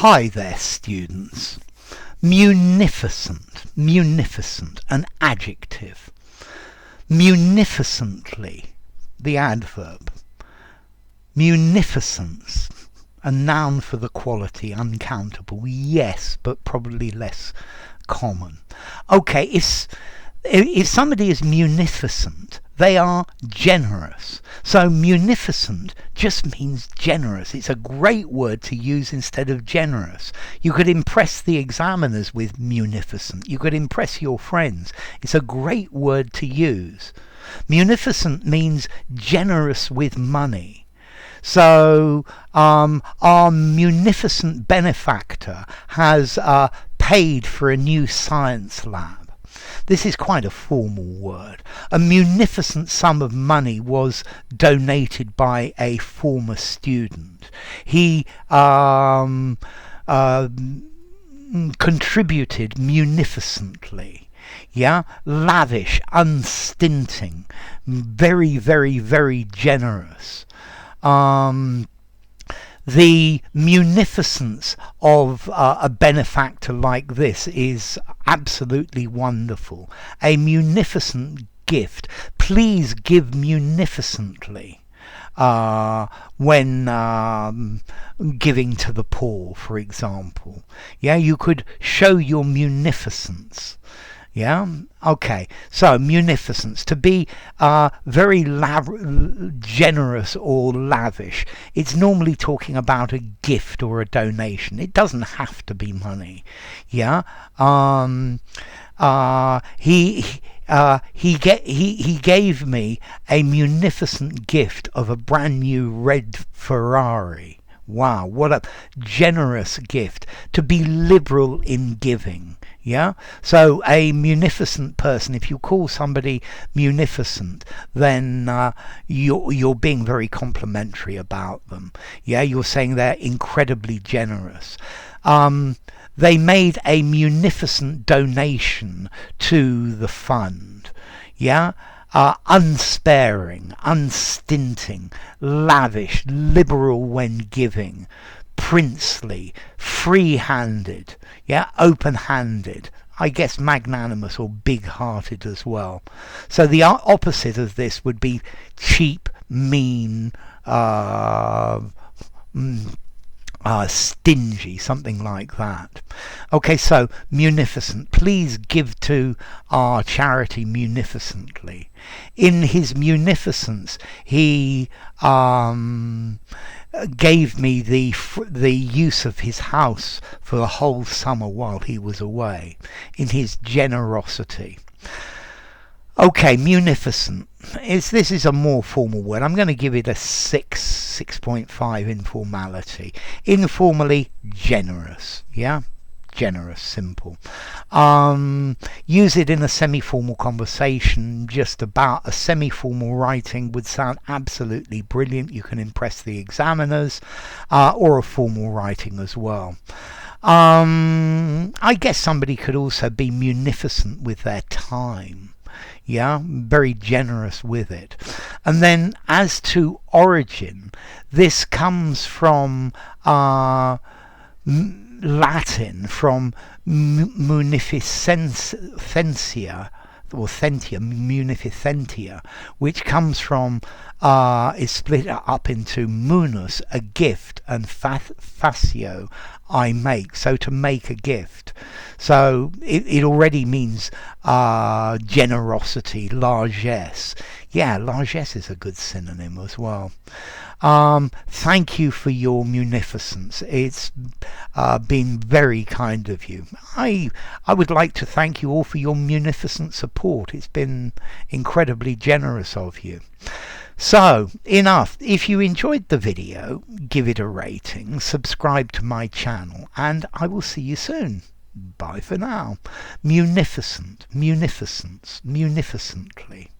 Hi there, students. Munificent, munificent, an adjective. Munificently, the adverb. Munificence, a noun for the quality, uncountable. Yes, but probably less common. Okay, if somebody is munificent, they are generous. So munificent just means generous. It's a great word to use instead of generous. You could impress the examiners with munificent. You could impress your friends. It's a great word to use. Munificent means generous with money. So our munificent benefactor has paid for a new science lab. This is quite a formal word. A munificent sum of money was donated by a former student. He contributed munificently. Yeah, lavish, unstinting, very, very, very generous. The munificence of a benefactor like this is absolutely wonderful. A munificent gift. Please give munificently when giving to the poor, for example. Yeah, you could show your munificence. Yeah, okay, so munificence, to be very generous or lavish. It's normally talking about a gift or a donation. It doesn't have to be money. Yeah, he gave me a munificent gift of a brand new red Ferrari. Wow, what a generous gift. To be liberal in giving. Yeah, so a munificent person, if you call somebody munificent, then you're being very complimentary about them. Yeah, you're saying they're incredibly generous. They made a munificent donation to the fund. Yeah, unsparing, unstinting, lavish, liberal when giving, princely, free-handed, yeah, open-handed, I guess magnanimous or big-hearted as well. So the opposite of this would be cheap, mean, stingy, something like that. Okay, so munificent. Please give to our charity munificently. In his munificence, he gave me the use of his house for the whole summer while he was away, in his generosity. Okay, munificent. This is a more formal word. I'm going to give it a 6.5 informality. Informally, generous. Yeah, generous, simple. Use it in a semi-formal conversation. Just about a semi-formal writing would sound absolutely brilliant. You can impress the examiners, or a formal writing as well. I guess somebody could also be munificent with their time. Yeah, very generous with it. And then as to origin, this comes from Latin, from munificentia, or munificentia, which comes from, is split up into munus, a gift, and facio, I make, so to make a gift. So it already means generosity, largesse. Yeah, largesse is a good synonym as well. Thank you for your munificence. It's been very kind of you. I would like to thank you all for your munificent support. It's been incredibly generous of you. So, enough. If you enjoyed the video, give it a rating, subscribe to my channel, and I will see you soon. Bye for now. Munificent, munificence, munificently.